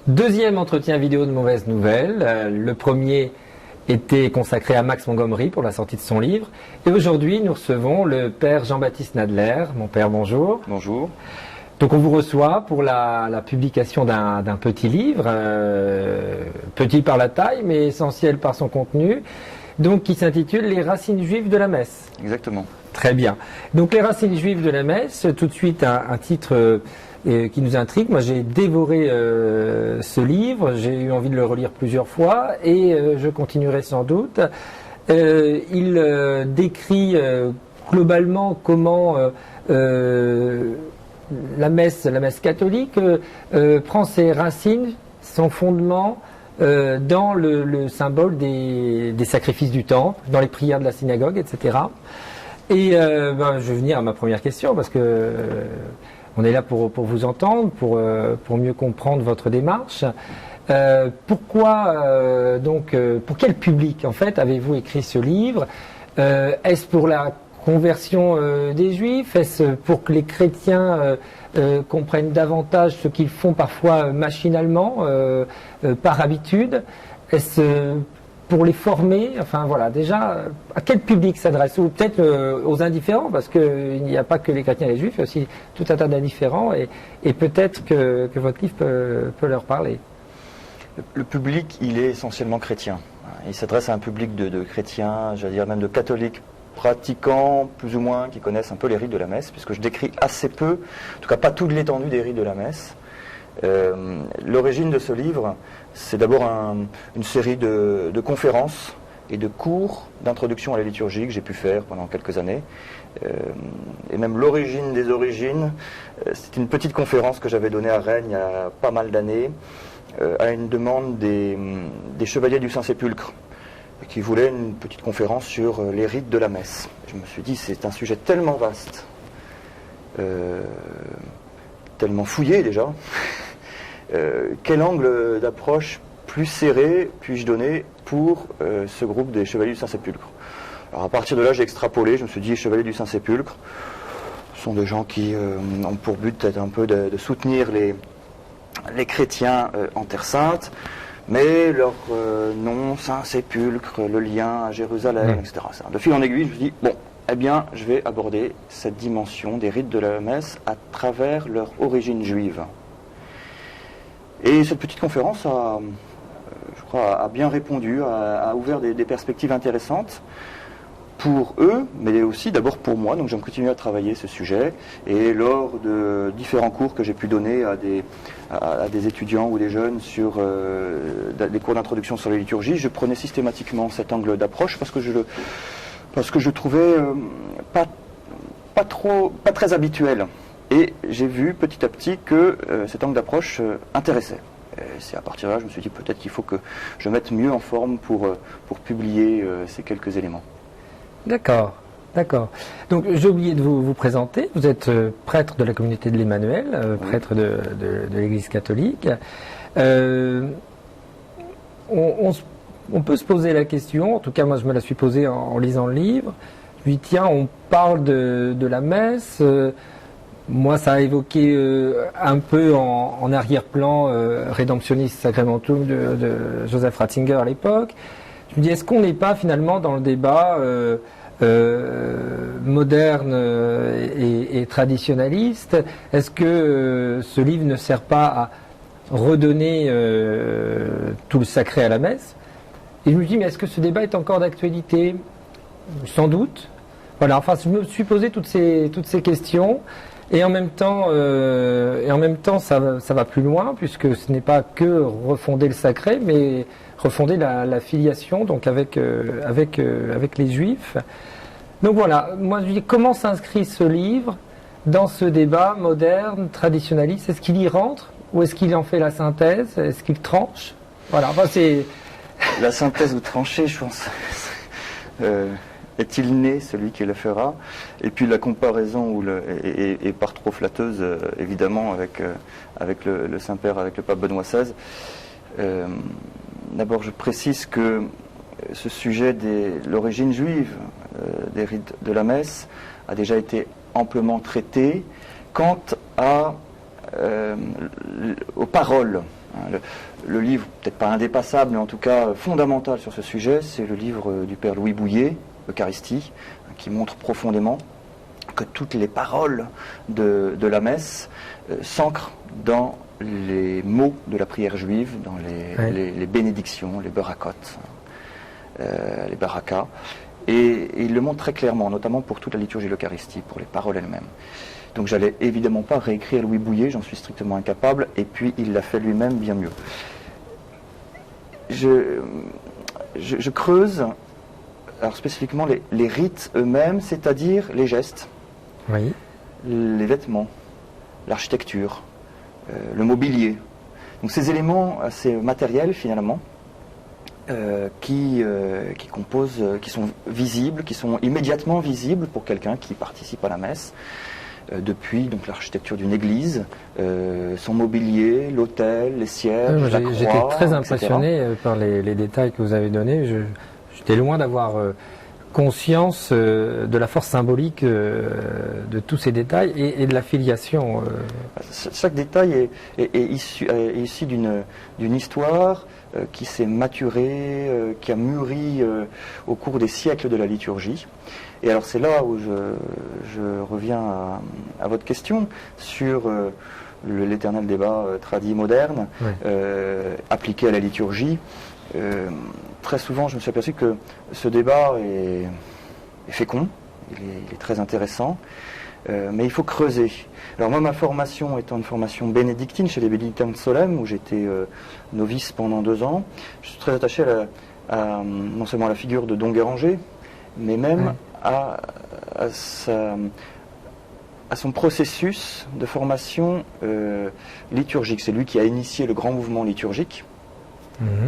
Deuxième entretien vidéo de Mauvaises Nouvelles. Le premier était consacré à Max Montgomery pour la sortie de son livre. Et aujourd'hui, nous recevons le père Jean-Baptiste Nadler. Mon père, bonjour. Bonjour. Donc on vous reçoit pour la publication d'un petit livre, petit par la taille, mais essentiel par son contenu, donc qui s'intitule « Les racines juives de la messe ». Exactement. Très bien. Donc « Les racines juives de la messe », tout de suite un titre qui nous intrigue. Moi j'ai dévoré ce livre, j'ai eu envie de le relire plusieurs fois et je continuerai sans doute. Il décrit globalement comment la messe catholique prend ses racines, son fondement dans le symbole des sacrifices du temple, dans les prières de la synagogue, etc. Et je vais venir à ma première question parce que on est là pour vous entendre, pour mieux comprendre votre démarche. Pourquoi pour quel public en fait avez-vous écrit ce livre? Est-ce pour la conversion des Juifs? Est-ce pour que les chrétiens comprennent davantage ce qu'ils font parfois machinalement, par habitude? Est-ce pour les former? Enfin voilà, déjà, à quel public s'adresse? Ou peut-être aux indifférents, parce qu'il n'y a pas que les chrétiens et les Juifs, il y a aussi tout un tas d'indifférents, et peut-être que votre livre peut leur parler. Le public, il est essentiellement chrétien. Il s'adresse à un public de chrétiens, j'allais dire même de catholiques, pratiquants, plus ou moins, qui connaissent un peu les rites de la messe, puisque je décris assez peu, en tout cas pas toute l'étendue des rites de la messe. L'origine de ce livre, c'est d'abord une série de conférences et de cours d'introduction à la liturgie que j'ai pu faire pendant quelques années. Et même l'origine des origines, c'est une petite conférence que j'avais donnée à Rennes il y a pas mal d'années, à une demande des chevaliers du Saint-Sépulcre, qui voulait une petite conférence sur les rites de la messe. Je me suis dit, c'est un sujet tellement vaste, tellement fouillé déjà, quel angle d'approche plus serré puis-je donner pour ce groupe des chevaliers du Saint-Sépulcre? Alors à partir de là, j'ai extrapolé, je me suis dit, les chevaliers du Saint-Sépulcre sont des gens qui ont pour but peut-être un peu de soutenir les chrétiens en Terre Sainte, mais leur nom, Saint-Sépulcre, le lien à Jérusalem, etc. De fil en aiguille, je me suis dit, bon, eh bien, je vais aborder cette dimension des rites de la messe à travers leur origine juive. Et cette petite conférence je crois, a bien répondu, a ouvert des perspectives intéressantes pour eux, mais aussi d'abord pour moi. Donc j'ai continué à travailler ce sujet, et lors de différents cours que j'ai pu donner à des étudiants ou des jeunes sur des cours d'introduction sur la liturgie, je prenais systématiquement cet angle d'approche parce que je trouvais pas très habituel. Et j'ai vu petit à petit que cet angle d'approche intéressait. C'est à partir de là que je me suis dit peut-être qu'il faut que je mette mieux en forme pour publier ces quelques éléments. D'accord, d'accord. Donc j'ai oublié de vous présenter. Vous êtes prêtre de la communauté de l'Emmanuel, prêtre de l'Église catholique. On peut se poser la question, en tout cas moi je me la suis posée en lisant le livre. Je me dis tiens, on parle de la messe. Moi, ça a évoqué un peu en arrière-plan Redemptionis Sacramentum de Joseph Ratzinger à l'époque. Je me dis, est-ce qu'on n'est pas finalement dans le débat moderne et traditionnaliste? Est-ce que ce livre ne sert pas à redonner tout le sacré à la messe? Et je me dis, mais est-ce que ce débat est encore d'actualité? Sans doute. Voilà, enfin, je me suis posé toutes ces questions. Et en même temps, ça va plus loin, puisque ce n'est pas que refonder le sacré, mais refonder la filiation, donc avec les Juifs. Donc voilà, moi je dis comment s'inscrit ce livre dans ce débat moderne, traditionnaliste? Est-ce qu'il y rentre ou est-ce qu'il en fait la synthèse? Est-ce qu'il tranche? Voilà, enfin c'est la synthèse ou trancher, je pense. Est-il né celui qui le fera? Et puis la comparaison est par trop flatteuse, évidemment, avec le Saint-Père, avec le pape Benoît XVI. D'abord, je précise que ce sujet de l'origine juive des rites de la messe a déjà été amplement traité quant aux paroles Le livre, peut-être pas indépassable, mais en tout cas fondamental sur ce sujet, c'est le livre du père Louis Bouillet, Eucharistie, qui montre profondément que toutes les paroles de la messe s'ancrent dans les mots de la prière juive, dans les bénédictions, les barakot, les barakas. Et il le montre très clairement, notamment pour toute la liturgie de l'Eucharistie, pour les paroles elles-mêmes. Donc j'allais évidemment pas réécrire Louis Bouillet, j'en suis strictement incapable, et puis il l'a fait lui-même bien mieux. Je creuse, alors spécifiquement les rites eux-mêmes, c'est-à-dire les gestes, oui, les vêtements, l'architecture, le mobilier. Donc ces éléments assez matériels finalement, qui composent, qui sont visibles, qui sont immédiatement visibles pour quelqu'un qui participe à la messe, depuis donc l'architecture d'une église, son mobilier, l'autel, les cierges, la croix, j'étais très etc. impressionné par les détails que vous avez donnés. J'étais loin d'avoir conscience de la force symbolique de tous ces détails et de la filiation. Chaque détail est issu d'une histoire qui s'est maturée, qui a mûri au cours des siècles de la liturgie. Et alors c'est là où je reviens à votre question sur l'éternel débat tradit moderne, Oui. appliqué à la liturgie. Très souvent, je me suis aperçu que ce débat est fécond, il est très intéressant, mais il faut creuser. Alors moi, ma formation étant une formation bénédictine chez les Bénédictins de Solesmes, où j'étais novice pendant 2 ans, je suis très attaché non seulement à la figure de Don Guéranger, mais même oui, à son processus de formation liturgique. C'est lui qui a initié le grand mouvement liturgique,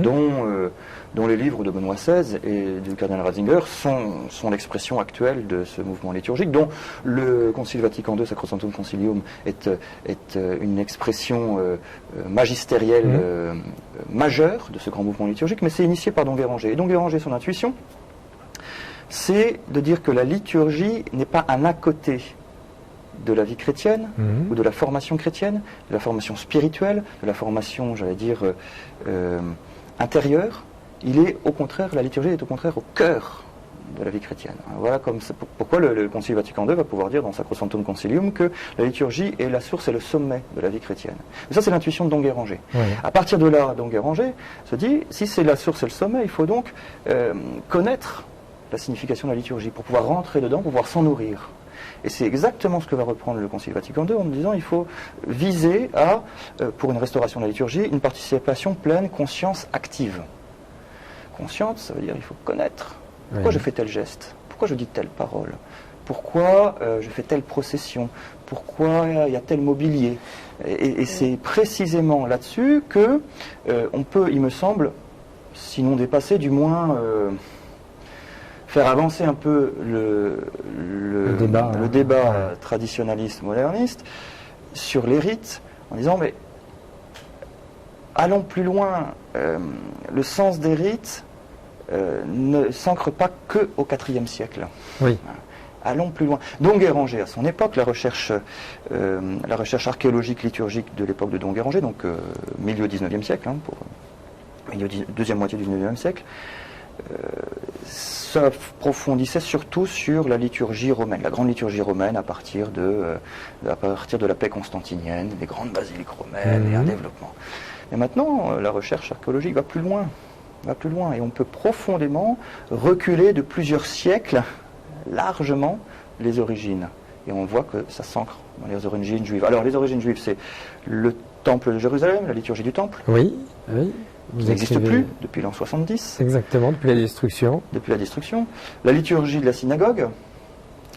dont les livres de Benoît XVI et du cardinal Ratzinger sont l'expression actuelle de ce mouvement liturgique, dont le Concile Vatican II, Sacrosanctum Concilium, est une expression magistérielle majeure de ce grand mouvement liturgique, mais c'est initié par Don Guéranger. Et Don Guéranger, son intuition, c'est de dire que la liturgie n'est pas un à côté de la vie chrétienne, ou de la formation chrétienne, de la formation spirituelle, de la formation, j'allais dire, intérieure. Au contraire, la liturgie est au contraire au cœur de la vie chrétienne. Voilà pourquoi le Concile Vatican II va pouvoir dire dans Sacrosanctum Concilium que la liturgie est la source et le sommet de la vie chrétienne. Mais ça, c'est l'intuition de Don Guéranger. Oui. À partir de là, Don Guéranger se dit, si c'est la source et le sommet, il faut donc connaître la signification de la liturgie pour pouvoir rentrer dedans, pour pouvoir s'en nourrir. Et c'est exactement ce que va reprendre le Concile Vatican II en disant qu'il faut viser à, pour une restauration de la liturgie, une participation pleine, conscience active. Conscience, ça veut dire qu'il faut connaître. Pourquoi je fais tel geste? Pourquoi je dis telle parole? Pourquoi je fais telle procession? Pourquoi il y a tel mobilier? Et c'est précisément là-dessus que on peut, il me semble, sinon dépasser, du moins faire avancer un peu le débat traditionnaliste, moderniste, sur les rites, en disant, mais allons plus loin, le sens des rites ne s'ancre pas que au IVe siècle. Oui. Allons plus loin. Don Guéranger, à son époque, la recherche archéologique liturgique de l'époque de Don Guéranger, donc milieu 19e siècle, deuxième moitié du 19e siècle, s'approfondissait surtout sur la liturgie romaine, la grande liturgie romaine à partir de la paix constantinienne, des grandes basiliques romaines et un développement. Et maintenant, la recherche archéologique va plus loin, et on peut profondément reculer de plusieurs siècles largement les origines. Et on voit que ça s'ancre dans les origines juives. Alors les origines juives, c'est le temple de Jérusalem, la liturgie du temple. Oui, oui. Qui n'existe plus depuis l'an 70. Exactement, depuis la destruction. Depuis la destruction. La liturgie de la synagogue,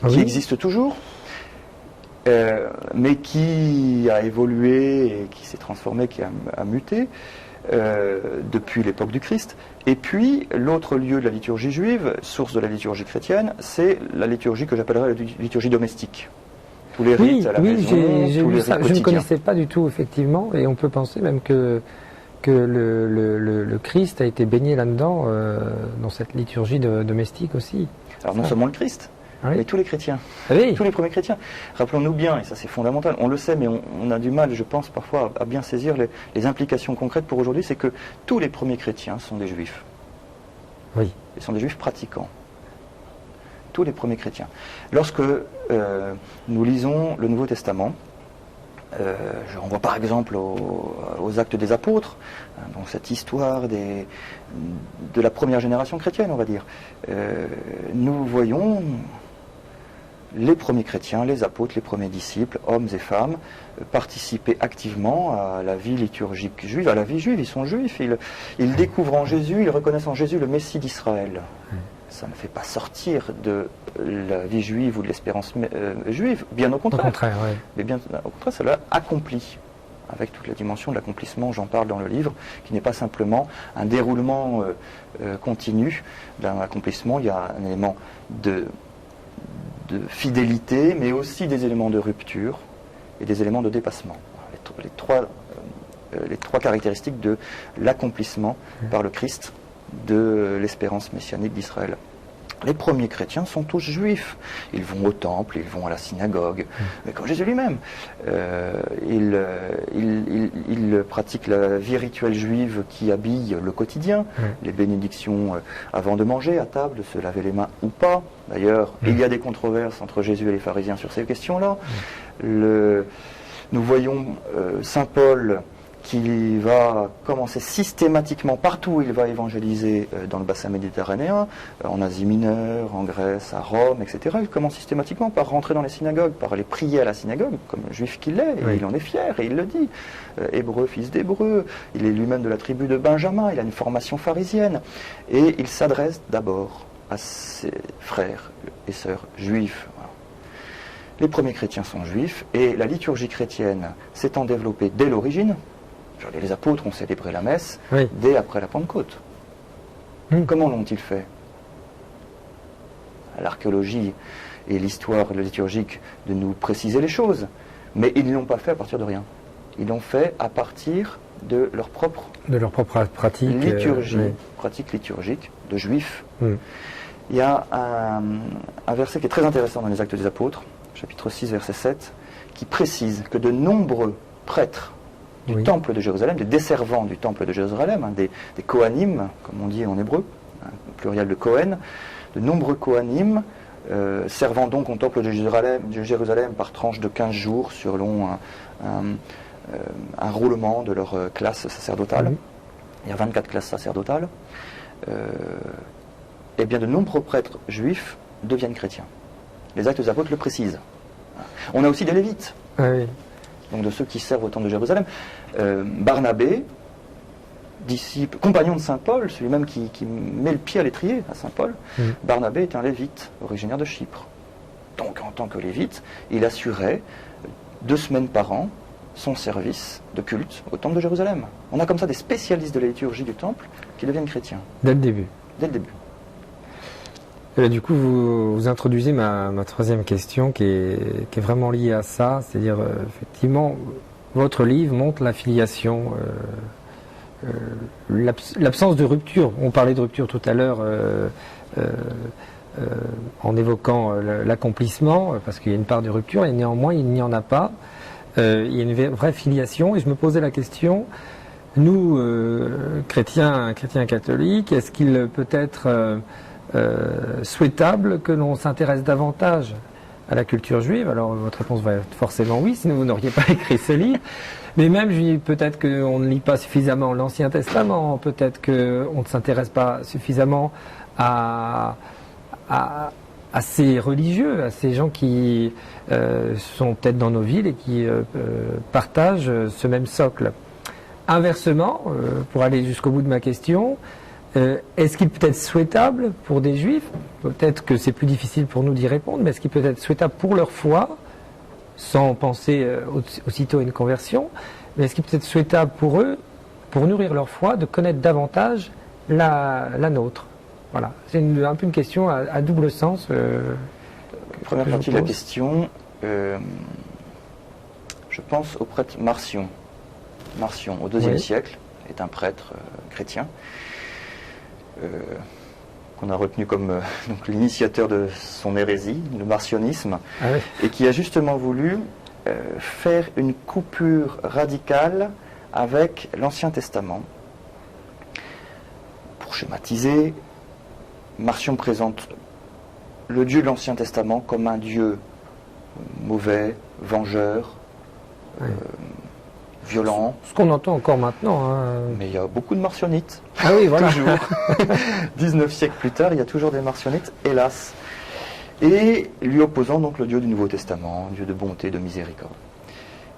qui existe toujours, mais qui a évolué et qui s'est transformée, qui a muté depuis l'époque du Christ. Et puis, l'autre lieu de la liturgie juive, source de la liturgie chrétienne, c'est la liturgie que j'appellerais la liturgie domestique. Tous les rites à la maison, j'ai tous vu les ça. rites Je ne connaissais pas du tout, effectivement, et on peut penser même que le Christ a été baigné là-dedans, dans cette liturgie domestique aussi. Alors non seulement le Christ, Mais tous les chrétiens, oui. tous les premiers chrétiens. Rappelons-nous bien, et ça c'est fondamental, on le sait, mais on a du mal, je pense, parfois à bien saisir les implications concrètes pour aujourd'hui, c'est que tous les premiers chrétiens sont des juifs. Oui. Ils sont des juifs pratiquants. Tous les premiers chrétiens. Lorsque nous lisons le Nouveau Testament, je renvoie par exemple aux Actes des Apôtres, donc cette histoire de la première génération chrétienne, on va dire. Nous voyons les premiers chrétiens, les apôtres, les premiers disciples, hommes et femmes, participer activement à la vie liturgique juive, à la vie juive. Ils sont juifs, ils découvrent en Jésus, ils reconnaissent en Jésus le Messie d'Israël. Ça ne fait pas sortir de la vie juive ou de l'espérance juive, bien au contraire. Au contraire, oui. Mais bien au contraire, cela accomplit, avec toute la dimension de l'accomplissement, j'en parle dans le livre, qui n'est pas simplement un déroulement continu d'un accomplissement. Il y a un élément de fidélité, mais aussi des éléments de rupture et des éléments de dépassement. Les trois caractéristiques de l'accomplissement par le Christ de l'espérance messianique d'Israël. Les premiers chrétiens sont tous juifs. Ils vont au temple, ils vont à la synagogue, comme Jésus lui-même. Ils pratiquent la vie rituelle juive qui habille le quotidien, les bénédictions avant de manger à table, de se laver les mains ou pas. D'ailleurs, il y a des controverses entre Jésus et les pharisiens sur ces questions-là. Nous voyons Saint Paul qui va commencer systématiquement partout où il va évangéliser dans le bassin méditerranéen, en Asie mineure, en Grèce, à Rome, etc. Il commence systématiquement par rentrer dans les synagogues, par aller prier à la synagogue, comme juif qu'il est, et il en est fier, et il le dit. Hébreu, fils d'Hébreu, il est lui-même de la tribu de Benjamin, il a une formation pharisienne, et il s'adresse d'abord à ses frères et sœurs juifs. Les premiers chrétiens sont juifs, et la liturgie chrétienne s'étant développée dès l'origine. Les apôtres ont célébré la messe dès après la Pentecôte. Comment l'ont-ils fait? L'archéologie et l'histoire liturgique de nous préciser les choses, mais ils ne l'ont pas fait à partir de rien. Ils l'ont fait à partir de leur propre pratique pratique liturgique de juifs. Il y a un verset qui est très intéressant dans les Actes des Apôtres, chapitre 6, verset 7, qui précise que de nombreux prêtres du temple de Jérusalem, des desservants du temple de Jérusalem, des Kohanim, comme on dit en hébreu, pluriel de Kohen, de nombreux Kohanim, servant donc au temple de Jérusalem par tranche de 15 jours selon un roulement de leur classe sacerdotale. Il y a 24 classes sacerdotales. Et bien de nombreux prêtres juifs deviennent chrétiens. Les Actes des Apôtres le précisent. On a aussi des Lévites. Donc de ceux qui servent au temple de Jérusalem. Barnabé, disciple, compagnon de Saint Paul, celui même qui met le pied à l'étrier à Saint Paul, Barnabé est un lévite, originaire de Chypre. Donc en tant que lévite, il assurait 2 semaines par an son service de culte au temple de Jérusalem. On a comme ça des spécialistes de la liturgie du temple qui deviennent chrétiens. Dès le début. Dès le début. Du coup, vous introduisez ma troisième question qui est vraiment liée à ça, c'est-à-dire effectivement, votre livre montre la filiation, l'absence de rupture. On parlait de rupture tout à l'heure en évoquant l'accomplissement, parce qu'il y a une part de rupture, et néanmoins il n'y en a pas. Il y a une vraie filiation, et je me posais la question, nous, chrétiens catholiques, est-ce qu'il peut être souhaitable que l'on s'intéresse davantage à la culture juive? Alors votre réponse va être forcément oui, sinon vous n'auriez pas écrit ce livre. Mais même, je dis peut-être qu'on ne lit pas suffisamment l'Ancien Testament, peut-être qu'on ne s'intéresse pas suffisamment à ces religieux, à ces gens qui sont peut-être dans nos villes et qui partagent ce même socle. Inversement, pour aller jusqu'au bout de ma question, est-ce qu'il peut être souhaitable pour des juifs, peut-être que c'est plus difficile pour nous d'y répondre, mais est-ce qu'il peut être souhaitable pour leur foi, sans penser aussitôt à une conversion, mais est-ce qu'il peut être souhaitable pour eux, pour nourrir leur foi, de connaître davantage la nôtre? Voilà, c'est un peu une question à double sens. Première partie de la question, je pense au prêtre Marcion. Marcion, au IIe siècle, est un prêtre chrétien. qu'on a retenu comme donc l'initiateur de son hérésie, le marcionisme, oui. et qui a justement voulu faire une coupure radicale avec l'Ancien Testament. Pour schématiser, Marcion présente le Dieu de l'Ancien Testament comme un Dieu mauvais, vengeur, Oui. violent. Ce qu'on entend encore maintenant. Hein. Mais il y a beaucoup de marcionnites. Ah oui, voilà. Toujours. 19 siècles plus tard, il y a toujours des marcionnites, hélas. Et lui opposant donc le Dieu du Nouveau Testament, Dieu de bonté, de miséricorde.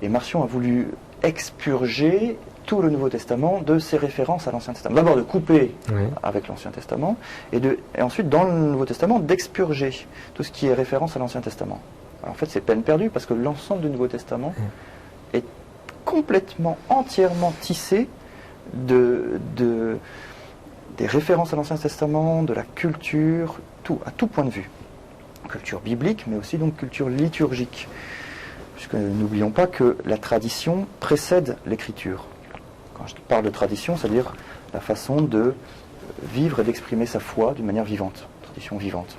Et Marcion a voulu expurger tout le Nouveau Testament de ses références à l'Ancien Testament. D'abord de couper Oui. avec l'Ancien Testament, et ensuite dans le Nouveau Testament d'expurger tout ce qui est référence à l'Ancien Testament. Alors, en fait, c'est peine perdue parce que l'ensemble du Nouveau Testament est complètement, entièrement tissé des références à l'Ancien Testament, de la culture, tout, à tout point de vue. Culture biblique, mais aussi donc culture liturgique. Puisque n'oublions pas que la tradition précède l'écriture. Quand je parle de tradition, c'est-à-dire la façon de vivre et d'exprimer sa foi d'une manière vivante, tradition vivante.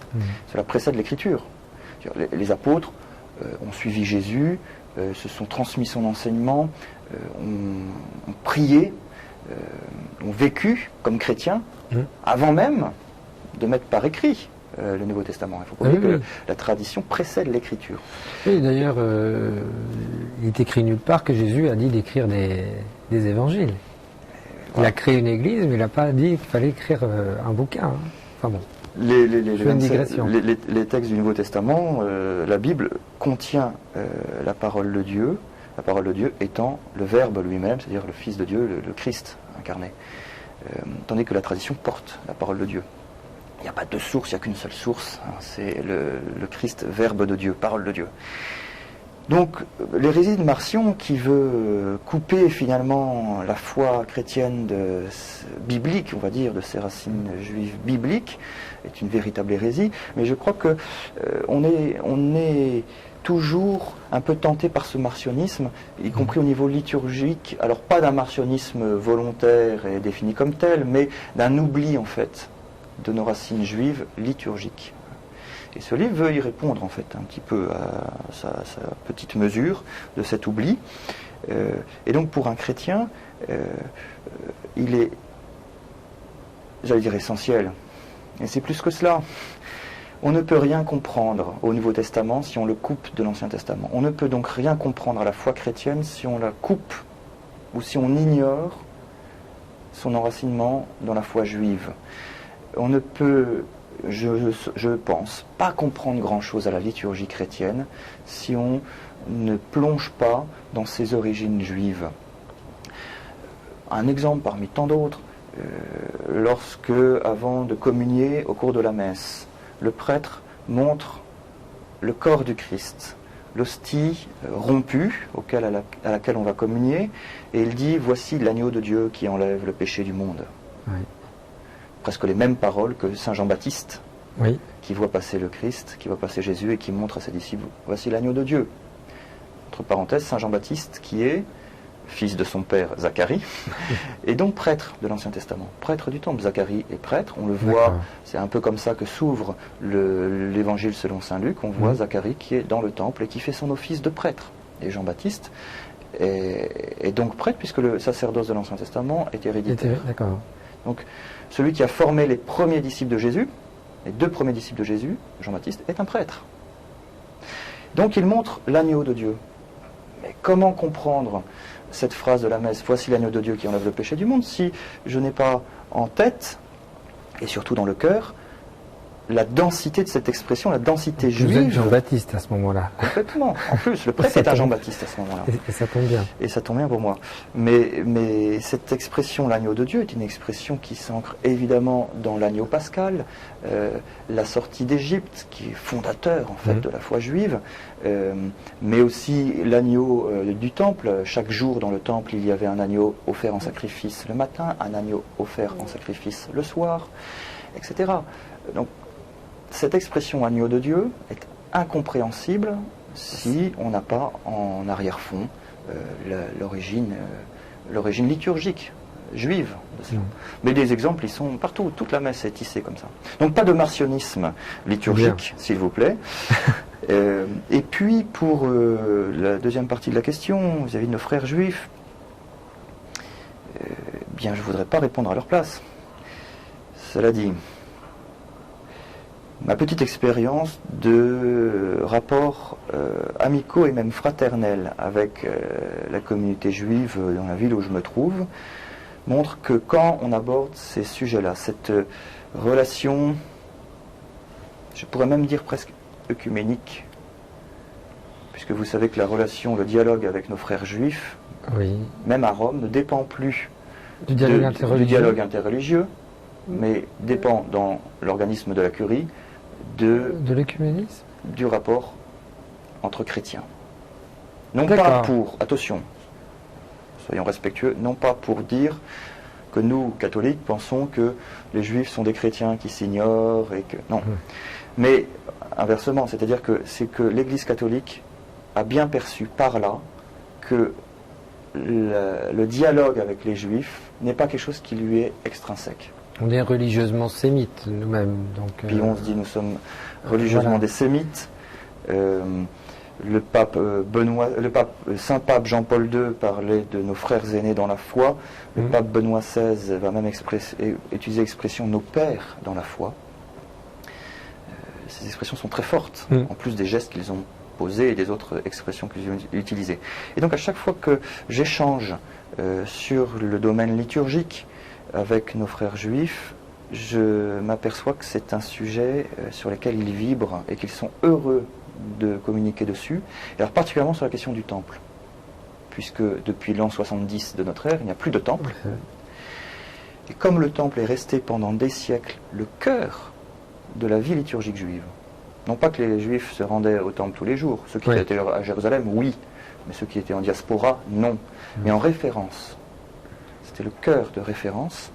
Cela précède l'écriture. Les apôtres ont suivi Jésus, se sont transmis son enseignement, ont prié, ont vécu comme chrétiens, avant même de mettre par écrit le Nouveau Testament. Il ne faut pas oublier que la tradition précède l'écriture. Oui, d'ailleurs, il est écrit nulle part que Jésus a dit d'écrire des évangiles. Il a créé une église, mais il n'a pas dit qu'il fallait écrire un bouquin. Hein. Enfin bon. Les textes du Nouveau Testament, la Bible contient la parole de Dieu étant le Verbe lui-même, c'est-à-dire le Fils de Dieu, le Christ incarné. Tandis que la tradition porte la parole de Dieu. Il n'y a pas deux sources, il n'y a qu'une seule source. Hein, c'est le Christ, Verbe de Dieu, parole de Dieu. Donc, l'hérésie de Marcion, qui veut couper finalement la foi chrétienne biblique, on va dire, de ses racines juives bibliques, est une véritable hérésie. Mais je crois que on est toujours un peu tenté par ce marcionisme, y compris au niveau liturgique. Alors, pas d'un marcionisme volontaire et défini comme tel, mais d'un oubli, en fait, de nos racines juives liturgiques. Et ce livre veut y répondre, en fait, un petit peu à sa petite mesure de cet oubli. Et donc, pour un chrétien, il est, j'allais dire, essentiel. Et c'est plus que cela. On ne peut rien comprendre au Nouveau Testament si on le coupe de l'Ancien Testament. On ne peut donc rien comprendre à la foi chrétienne si on la coupe ou si on ignore son enracinement dans la foi juive. On ne peut, je pense, pas comprendre grand-chose à la liturgie chrétienne si on ne plonge pas dans ses origines juives. Un exemple parmi tant d'autres, lorsque, avant de communier au cours de la messe, le prêtre montre le corps du Christ, l'hostie rompue à laquelle on va communier, et il dit « Voici l'agneau de Dieu qui enlève le péché du monde Oui. ». Presque les mêmes paroles que Saint Jean-Baptiste, Oui. qui voit passer le Christ, qui voit passer Jésus et qui montre à ses disciples « Voici l'agneau de Dieu ». Entre parenthèses, Saint Jean-Baptiste qui est fils de son père Zacharie, et donc prêtre de l'Ancien Testament, prêtre du temple. Zacharie est prêtre, on le voit, c'est un peu comme ça que s'ouvre l'évangile selon Saint Luc, on voit Zacharie qui est dans le temple et qui fait son office de prêtre. Et Jean-Baptiste est donc prêtre puisque le sacerdoce de l'Ancien Testament est héréditaire. D'accord. Donc celui qui a formé les premiers disciples de Jésus, les deux premiers disciples de Jésus, Jean-Baptiste, est un prêtre. Donc il montre l'agneau de Dieu. Mais comment comprendre cette phrase de la messe, « Voici l'agneau de Dieu qui enlève le péché du monde », si je n'ai pas en tête, et surtout dans le cœur, la densité de cette expression, la densité juive. Vous êtes Jean-Baptiste à ce moment-là. Complètement. En plus, le prêtre est un Jean-Baptiste à ce moment-là. Et ça tombe bien. Et ça tombe bien pour moi. Mais cette expression, l'agneau de Dieu, est une expression qui s'ancre évidemment dans l'agneau pascal, la sortie d'Égypte, qui est fondateur en fait de la foi juive, mais aussi l'agneau du temple. Chaque jour dans le temple, il y avait un agneau offert en sacrifice le matin, un agneau offert en sacrifice le soir, etc. Donc, cette expression agneau de Dieu est incompréhensible si on n'a pas en arrière-fond l'origine liturgique juive de cela. Mais des exemples, ils sont partout. Toute la messe est tissée comme ça. Donc pas de martionnisme liturgique, s'il vous plaît. Et puis pour la deuxième partie de la question, vis-à-vis de nos frères juifs, bien je ne voudrais pas répondre à leur place. Cela dit, ma petite expérience de rapports amicaux et même fraternels avec la communauté juive dans la ville où je me trouve montre que quand on aborde ces sujets-là, cette relation, je pourrais même dire presque œcuménique, puisque vous savez que la relation, le dialogue avec nos frères juifs, même à Rome, ne dépend plus du dialogue interreligieux, mais dépend dans l'organisme de la curie de l'œcuménisme, du rapport entre chrétiens. Non pas pour, attention, soyons respectueux, non pas pour dire que nous, catholiques, pensons que les juifs sont des chrétiens qui s'ignorent et que... Non. Mais inversement, c'est-à-dire que c'est que l'Église catholique a bien perçu par là que le dialogue avec les juifs n'est pas quelque chose qui lui est extrinsèque. On est religieusement sémites nous-mêmes. Puis on se dit nous sommes religieusement des sémites. Le pape Saint Pape Jean-Paul II parlait de nos frères aînés dans la foi. Le pape Benoît XVI va même utiliser l'expression nos pères dans la foi. Ces expressions sont très fortes, en plus des gestes qu'ils ont posés et des autres expressions qu'ils ont utilisées. Et donc à chaque fois que j'échange sur le domaine liturgique avec nos frères juifs, je m'aperçois que c'est un sujet sur lequel ils vibrent et qu'ils sont heureux de communiquer dessus, et alors particulièrement sur la question du temple, puisque depuis l'an 70 de notre ère, il n'y a plus de temple. Et comme le temple est resté pendant des siècles le cœur de la vie liturgique juive, non pas que les juifs se rendaient au temple tous les jours, ceux qui étaient à Jérusalem, oui, mais ceux qui étaient en diaspora, non. Mais en référence, c'était le cœur de référence,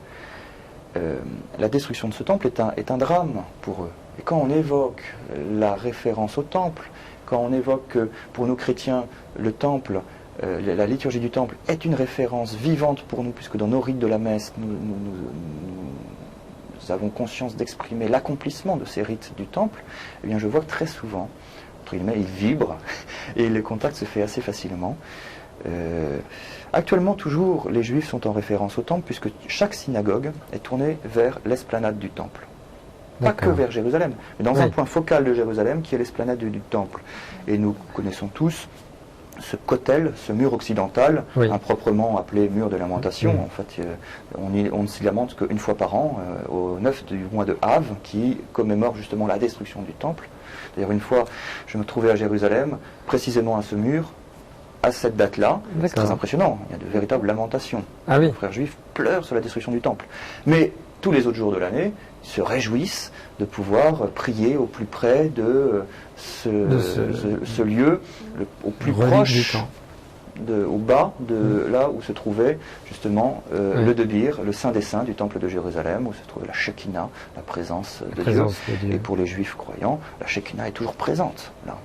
la destruction de ce temple est un drame pour eux. Et quand on évoque la référence au temple, quand on évoque que pour nous chrétiens, le temple, la liturgie du temple est une référence vivante pour nous, puisque dans nos rites de la messe, nous avons conscience d'exprimer l'accomplissement de ces rites du temple, eh bien je vois que très souvent, entre guillemets, ils vibrent et le contact se fait assez facilement. Actuellement, toujours, les Juifs sont en référence au temple, puisque chaque synagogue est tournée vers l'esplanade du temple. Pas que vers Jérusalem, mais dans un point focal de Jérusalem qui est l'esplanade du temple. Et nous connaissons tous ce kotel, ce mur occidental, improprement appelé mur de lamentation. En fait, on ne s'y lamente qu'une fois par an, au 9 du mois de Av, qui commémore justement la destruction du temple. D'ailleurs, une fois, je me trouvais à Jérusalem, précisément à ce mur, à cette date-là. C'est très impressionnant. Il y a de véritables lamentations. Les frères juifs pleurent sur la destruction du temple. Mais tous les autres jours de l'année, ils se réjouissent de pouvoir prier au plus près de ce lieu, au plus proche, au bas de là où se trouvait justement le Debir, le Saint des Saints du temple de Jérusalem, où se trouvait la Shekinah, la présence de Dieu. Et pour les Juifs croyants, la Shekinah est toujours présente là.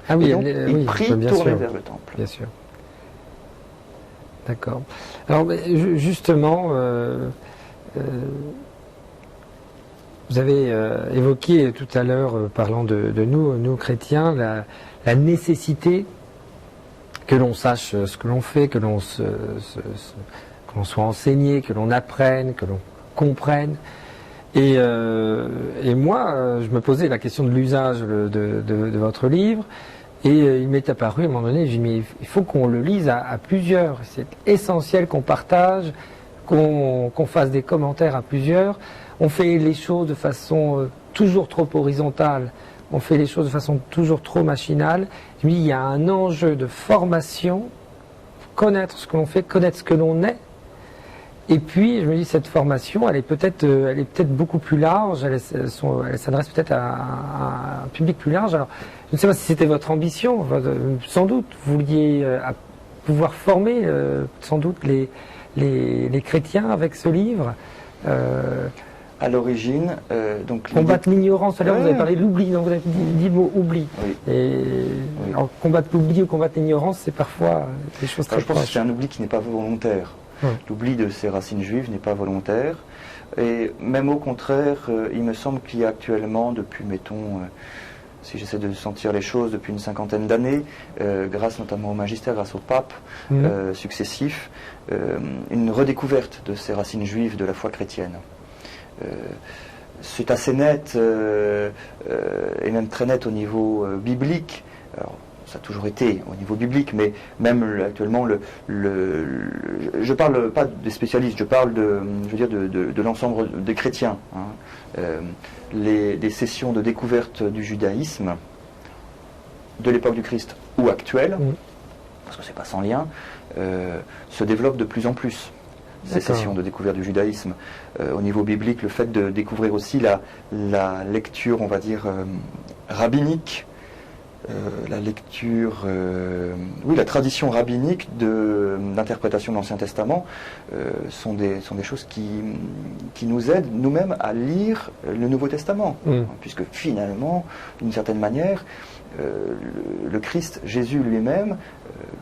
Ah oui, et donc, ils prient tournés vers le temple. Bien sûr. D'accord. Alors justement, vous avez évoqué tout à l'heure, parlant de nous chrétiens, la nécessité que l'on sache ce que l'on fait, que l'on soit enseigné, que l'on apprenne, que l'on comprenne. Et moi, je me posais la question de l'usage de votre livre, et il m'est apparu à un moment donné, j'ai dit, mais il faut qu'on le lise à plusieurs. C'est essentiel qu'on partage, qu'on fasse des commentaires à plusieurs. On fait les choses de façon toujours trop horizontale, on fait les choses de façon toujours trop machinale. Je me dis, il y a un enjeu de formation, connaître ce que l'on fait, connaître ce que l'on est. Et puis, je me dis, cette formation, elle est peut-être beaucoup plus large, elle s'adresse peut-être à un public plus large. Alors, je ne sais pas si c'était votre ambition, sans doute, vous vouliez pouvoir former, sans doute, les chrétiens avec ce livre. À l'origine, combattre l'ignorance. Tout à l'heure, vous avez parlé de l'oubli, donc vous avez dit le mot oubli. Alors, combattre l'oubli ou combattre l'ignorance, c'est parfois des choses très proches. Je pense que c'est un oubli qui n'est pas volontaire. L'oubli de ses racines juives n'est pas volontaire. Et même au contraire, il me semble qu'il y a actuellement, depuis, mettons, si j'essaie de sentir les choses, depuis une cinquantaine d'années, grâce notamment au magistère, grâce aux papes successifs, une redécouverte de ces racines juives de la foi chrétienne. C'est assez net, et même très net au niveau biblique. Alors, ça a toujours été au niveau biblique, mais même actuellement, je parle pas des spécialistes, je parle de l'ensemble des chrétiens. Les sessions de découverte du judaïsme de l'époque du Christ ou actuelle, parce que c'est pas sans lien, se développent de plus en plus. Ces sessions de découverte du judaïsme. Au niveau biblique, le fait de découvrir aussi la lecture, on va dire, rabbinique, la tradition rabbinique d'interprétation de l'Ancien Testament sont des choses qui nous aident nous-mêmes à lire le Nouveau Testament, puisque finalement, d'une certaine manière, le Christ, Jésus lui-même,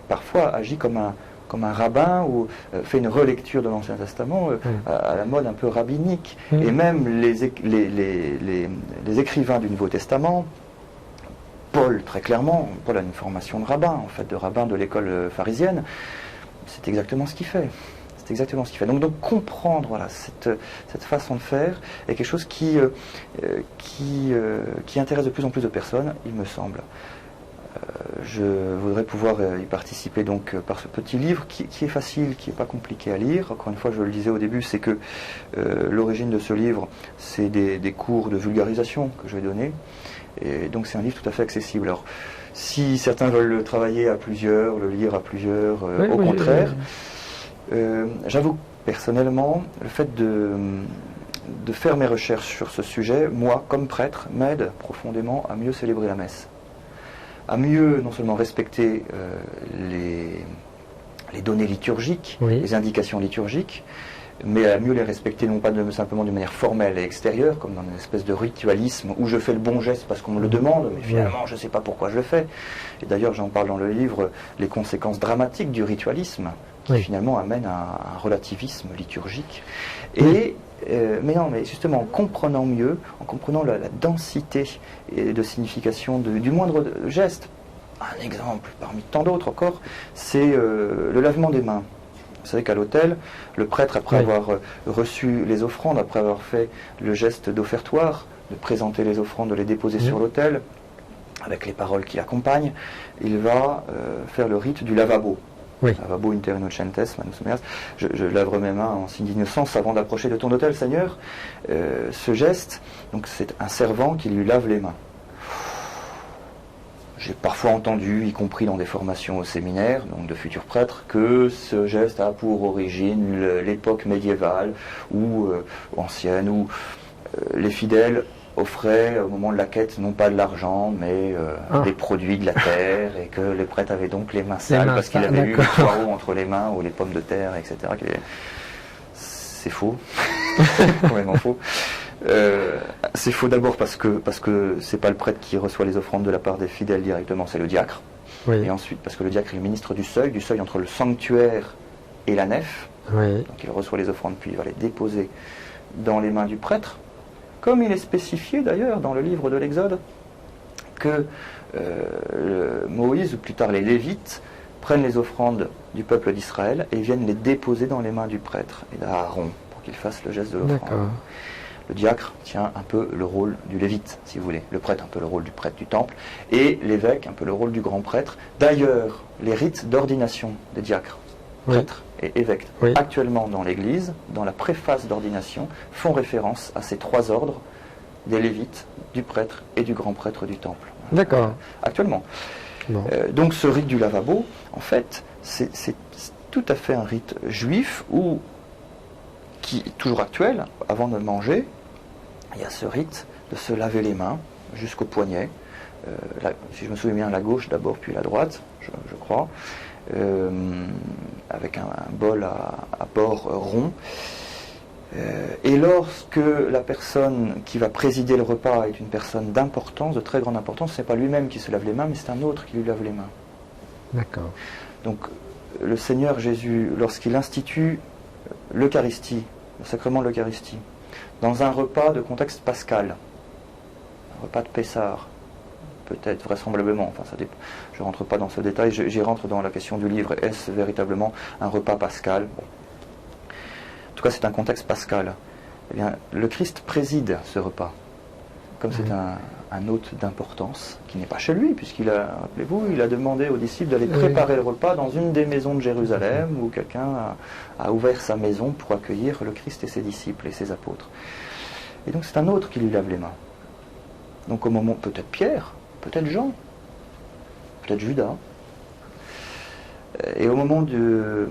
parfois agit comme un rabbin ou fait une relecture de l'Ancien Testament à la mode un peu rabbinique. Et même les écrivains du Nouveau Testament, Paul, très clairement, Paul a une formation de rabbin, en fait, de rabbin de l'école pharisienne. C'est exactement ce qu'il fait. C'est exactement ce qu'il fait. Donc comprendre cette façon de faire est quelque chose qui intéresse de plus en plus de personnes, il me semble. Je voudrais pouvoir y participer donc par ce petit livre qui est facile, qui n'est pas compliqué à lire. Encore une fois, je le disais au début, c'est que l'origine de ce livre, c'est des cours de vulgarisation que je vais donner. Et donc c'est un livre tout à fait accessible. Alors, si certains veulent le travailler à plusieurs, le lire à plusieurs, au contraire, j'avoue personnellement, le fait de faire mes recherches sur ce sujet, moi, comme prêtre, m'aide profondément à mieux célébrer la messe. À mieux non seulement respecter les données liturgiques, les indications liturgiques, mais à mieux les respecter non pas simplement d'une manière formelle et extérieure, comme dans une espèce de ritualisme où je fais le bon geste parce qu'on me le demande, mais finalement je ne sais pas pourquoi je le fais. Et d'ailleurs j'en parle dans le livre, les conséquences dramatiques du ritualisme, qui finalement amènent à un relativisme liturgique. Mais justement en comprenant mieux, en comprenant la densité de signification du moindre geste, un exemple parmi tant d'autres encore, c'est le lavement des mains. Vous savez qu'à l'autel, le prêtre, après avoir reçu les offrandes, après avoir fait le geste d'offertoire, de présenter les offrandes, de les déposer sur l'autel, avec les paroles qui l'accompagnent, il va faire le rite du lavabo. Lavabo inter innocentes manus meas. Je laverai mes mains en signe d'innocence avant d'approcher de ton autel, Seigneur. Ce geste, donc c'est un servant qui lui lave les mains. J'ai parfois entendu, y compris dans des formations au séminaire, donc de futurs prêtres, que ce geste a pour origine l'époque médiévale ou ancienne, où les fidèles offraient au moment de la quête non pas de l'argent, mais des produits de la terre, et que les prêtres avaient donc les mains sales parce qu'ils avaient eu les poireaux entre les mains ou les pommes de terre, etc. C'est faux, complètement faux. C'est faux d'abord parce que c'est pas le prêtre qui reçoit les offrandes de la part des fidèles directement, c'est le diacre. Et ensuite parce que le diacre est le ministre du seuil entre le sanctuaire et la nef. Donc il reçoit les offrandes puis il va les déposer dans les mains du prêtre, comme il est spécifié d'ailleurs dans le livre de l'Exode que Moïse ou plus tard les Lévites prennent les offrandes du peuple d'Israël et viennent les déposer dans les mains du prêtre et d'Aaron pour qu'il fasse le geste de l'offrande. Le diacre tient un peu le rôle du lévite, si vous voulez. Le prêtre, un peu le rôle du prêtre du temple. Et l'évêque, un peu le rôle du grand prêtre. D'ailleurs, les rites d'ordination des diacres, prêtres et évêques, actuellement dans l'Église, dans la préface d'ordination, font référence à ces trois ordres des lévites, du prêtre et du grand prêtre du temple. D'accord. Actuellement. Donc ce rite du lavabo, en fait, c'est tout à fait un rite juif qui est toujours actuel, avant de manger, il y a ce rite de se laver les mains jusqu'au poignet, si je me souviens bien, la gauche d'abord, puis la droite, je crois, avec un bol à bord rond. Et lorsque la personne qui va présider le repas est une personne d'importance, de très grande importance, ce n'est pas lui-même qui se lave les mains, mais c'est un autre qui lui lave les mains. D'accord. Donc, le Seigneur Jésus, lorsqu'il institue l'Eucharistie, le sacrement de l'Eucharistie, dans un repas de contexte pascal, un repas de Pessah, peut-être, vraisemblablement, enfin ça dépend. Je ne rentre pas dans ce détail, j'y rentre dans la question du livre, est-ce véritablement un repas pascal? Bon. En tout cas, c'est un contexte pascal. Eh bien, le Christ préside ce repas. Comme c'est un hôte d'importance, qui n'est pas chez lui, puisqu'il a, rappelez-vous, il a demandé aux disciples d'aller préparer le repas dans une des maisons de Jérusalem, où quelqu'un a ouvert sa maison pour accueillir le Christ et ses disciples et ses apôtres. Et donc c'est un autre qui lui lave les mains. Donc au moment, peut-être Pierre, peut-être Jean, peut-être Judas. Et au moment de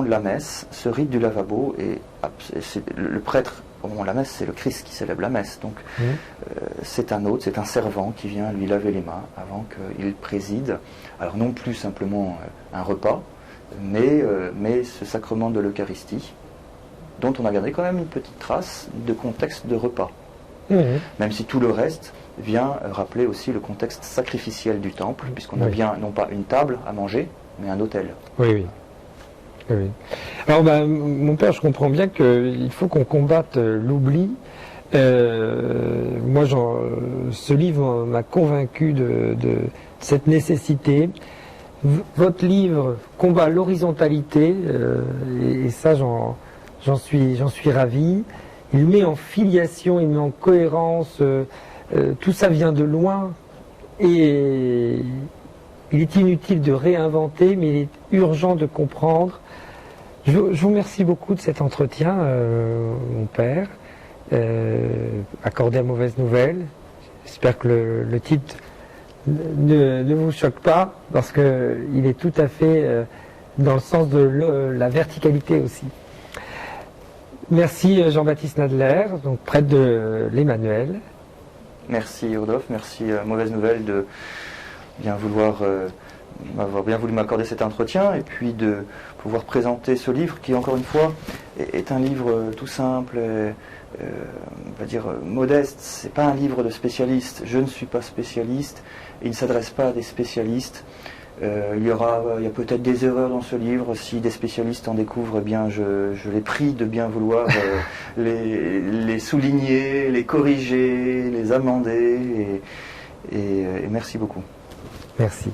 la messe, ce rite du lavabo, le prêtre, au moment de la messe, c'est le Christ qui célèbre la messe. Donc c'est un autre, c'est un servant qui vient lui laver les mains avant qu'il préside. Alors non plus simplement un repas, mais ce sacrement de l'Eucharistie, dont on a gardé quand même une petite trace de contexte de repas. Même si tout le reste vient rappeler aussi le contexte sacrificiel du temple, puisqu'on a bien non pas une table à manger, mais un autel. Oui. Alors, mon père, je comprends bien qu'il faut qu'on combatte l'oubli. Moi, ce livre m'a convaincu de cette nécessité. Votre livre combat l'horizontalité, et ça, j'en suis ravi. Il met en filiation, il met en cohérence. Tout ça vient de loin, et il est inutile de réinventer, mais il est urgent de comprendre. Je vous remercie beaucoup de cet entretien, mon père, accordé à Mauvaise Nouvelle. J'espère que le titre ne vous choque pas, parce qu'il est tout à fait dans le sens de la verticalité aussi. Merci Jean-Baptiste Nadler, donc prêtre de l'Emmanuel. Merci Rodolphe, merci Mauvaise Nouvelle de m'avoir bien voulu m'accorder cet entretien, et puis de pouvoir présenter ce livre qui, encore une fois, est un livre tout simple, on va dire modeste. C'est pas un livre de spécialiste. Je ne suis pas spécialiste, et il ne s'adresse pas à des spécialistes. Il y a peut-être des erreurs dans ce livre. Si des spécialistes en découvrent, eh bien je les prie de bien vouloir les souligner, les corriger, les amender, et merci beaucoup. Merci.